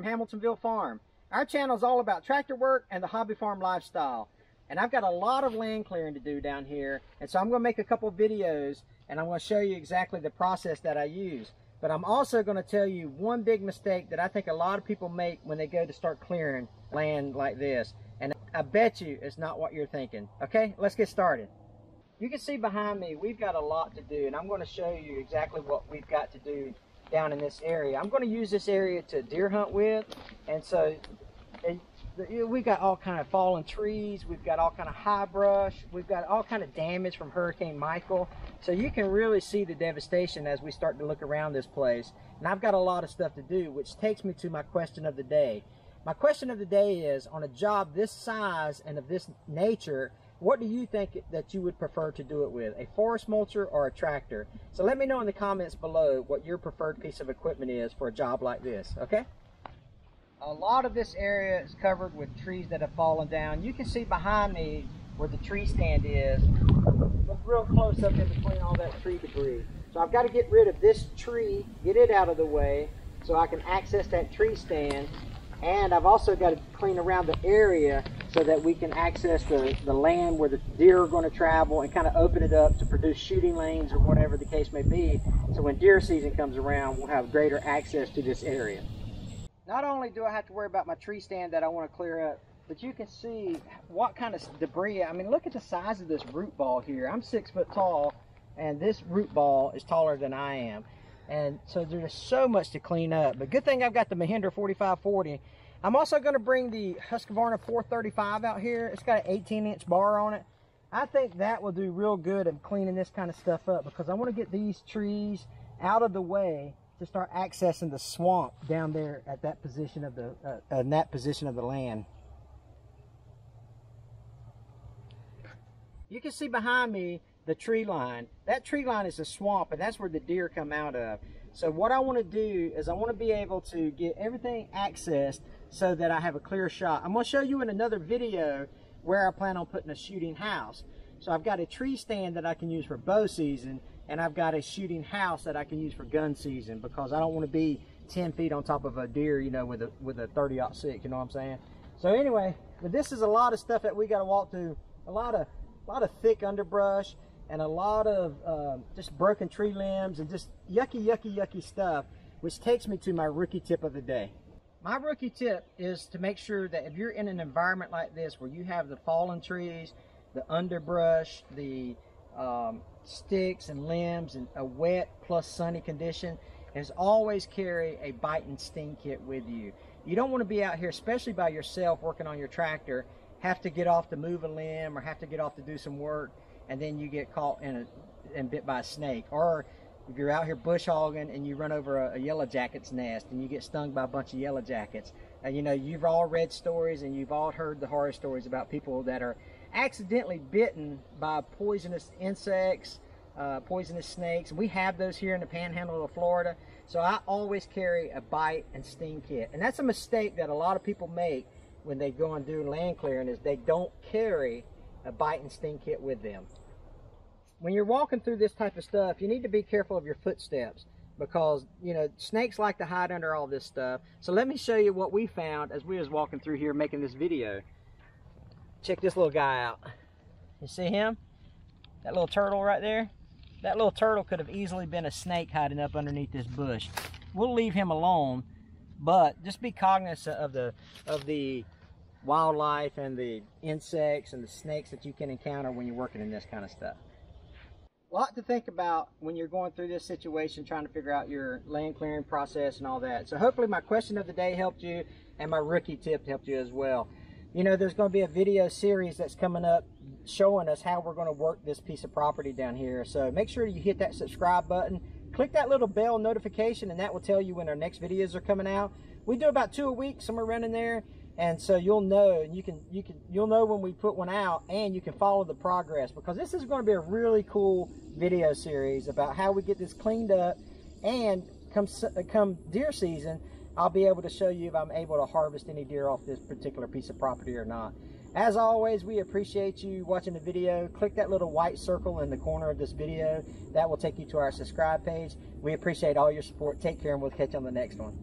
Hamiltonville Farm. Our channel is all about tractor work and the hobby farm lifestyle. And I've got a lot of land clearing to do down here. And so I'm going to make a couple videos and I'm going to show you exactly the process that I use. But I'm also going to tell you one big mistake that I think a lot of people make when they go to start clearing land like this. And I bet you it's not what you're thinking. Okay, let's get started. You can see behind me, we've got a lot to do, and I'm going to show you exactly what we've got to do down in this area. I'm going to use this area to deer hunt with, and so we've got all kind of fallen trees, we've got all kind of high brush, we've got all kind of damage from Hurricane Michael. So you can really see the devastation as we start to look around this place. And I've got a lot of stuff to do, which takes me to my question of the day. My question of the day is, on a job this size and of this nature, what do you think that you would prefer to do it with, a forest mulcher or a tractor? So let me know in the comments below what your preferred piece of equipment is for a job like this, okay? A lot of this area is covered with trees that have fallen down. You can see behind me where the tree stand is. Look real close up in between all that tree debris. So I've got to get rid of this tree, get it out of the way so I can access that tree stand. And I've also got to clean around the area so that we can access the land where the deer are going to travel and kind of open it up to produce shooting lanes or whatever the case may be. So when deer season comes around, we'll have greater access to this area. Not only do I have to worry about my tree stand that I want to clear up, but you can see what kind of debris. I mean, look at the size of this root ball here. I'm 6 foot tall, and this root ball is taller than I am. And so there's so much to clean up. But good thing I've got the Mahindra 4540. I'm also going to bring the Husqvarna 435 out here. It's got an 18-inch bar on it. I think that will do real good at cleaning this kind of stuff up, because I want to get these trees out of the way to start accessing the swamp down there at that position of the land. You can see behind me the tree line. That tree line is a swamp, and that's where the deer come out of. So what I want to do is I want to be able to get everything accessed so that I have a clear shot. I'm going to show you in another video where I plan on putting a shooting house. So I've got a tree stand that I can use for bow season, and I've got a shooting house that I can use for gun season, because I don't want to be 10 feet on top of a deer, you know, with a 30-06, you know what I'm saying? So anyway, but this is a lot of stuff that we got to walk through. A lot of thick underbrush and a lot of just broken tree limbs and just yucky stuff, which takes me to my rookie tip of the day. My rookie tip is to make sure that if you're in an environment like this where you have the fallen trees, the underbrush, the sticks and limbs, and a wet plus sunny condition, is always carry a bite and sting kit with you. You don't want to be out here, especially by yourself, working on your tractor, have to get off to move a limb or have to get off to do some work, and then you get caught and bit by a snake. Or if you're out here bush hogging and you run over a yellow jacket's nest and you get stung by a bunch of yellow jackets. And you know, you've all read stories and you've all heard the horror stories about people that are accidentally bitten by poisonous insects, poisonous snakes. We have those here in the panhandle of Florida. So I always carry a bite and sting kit. And that's a mistake that a lot of people make when they go and do land clearing, is they don't carry a bite and sting kit with them. When you're walking through this type of stuff, you need to be careful of your footsteps, because you know, snakes like to hide under all this stuff. So let me show you what we found as we was walking through here making this video. Check this little guy out. You see him? That little turtle right there? That little turtle could have easily been a snake hiding up underneath this bush. We'll leave him alone, but just be cognizant of the wildlife and the insects and the snakes that you can encounter when you're working in this kind of stuff. A lot to think about when you're going through this situation, trying to figure out your land clearing process and all that. So hopefully my question of the day helped you, and my rookie tip helped you as well. You know, there's going to be a video series that's coming up showing us how we're going to work this piece of property down here. So make sure you hit that subscribe button, click that little bell notification, and that will tell you when our next videos are coming out. We do about 2 a week, somewhere around in there. And so you'll know, and you'll know when we put one out, and you can follow the progress, because this is going to be a really cool video series about how we get this cleaned up, and come deer season, I'll be able to show you if I'm able to harvest any deer off this particular piece of property or not. As always, we appreciate you watching the video. Click that little white circle in the corner of this video. That will take you to our subscribe page. We appreciate all your support. Take care, and we'll catch you on the next one.